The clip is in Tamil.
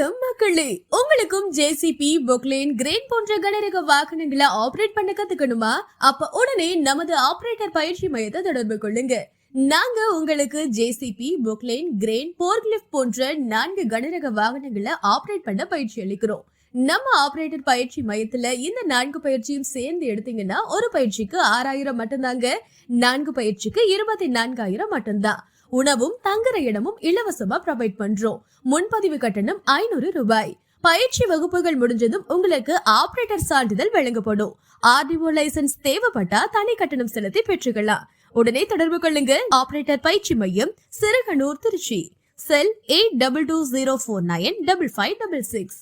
வணக்கம் மக்களே, உங்களுக்கும் ஜேசிபி, பொக்லைன், கிரேன் போன்ற கனரக வாகனங்களை ஆபரேட் பண்ண கத்துக்கணுமா? அப்ப உடனே நமது ஆபரேட்டர் பயிற்சி மையத்தை தொடர்பு கொள்ளுங்க. நாங்க உங்களுக்கு ஜேசிபி, பொக்லைன், கிரேன், போர்க்லிஃப்ட் போன்ற 4 கனரக வாகனங்களை ஆபரேட் பண்ண பயிற்சி அளிக்கிறோம். நம்ம ஆபரேட்டர் பயிற்சி மையத்துல இந்த 4 பயிற்சியும் சேர்ந்து எடுத்தீங்கன்னா ஒரு பயிற்சிக்கு 6000 மட்டும்தாங்க. 4 பயிற்சிக்கு 24000 மட்டும்தான். உணவும் தங்குற இடமும் இலவசமா ப்ரொவைட் பண்றோம். முன்பதிவு கட்டணம் 500 ரூபாய். பயிற்சி வகுப்புகள் முடிஞ்சதும் உங்களுக்கு ஆபரேட்டர் சான்றிதழ் வழங்கப்படும். ஆர்டிஓ லைசன்ஸ் தேவைப்பட்டா தனி கட்டணம் செலுத்தி பெற்றுக்கலாம். உடனே தொடர்பு கொள்ளுங்க. ஆபரேட்டர் பயிற்சி மையம், சிறுகனூர், திருச்சி. செல் 8220495566.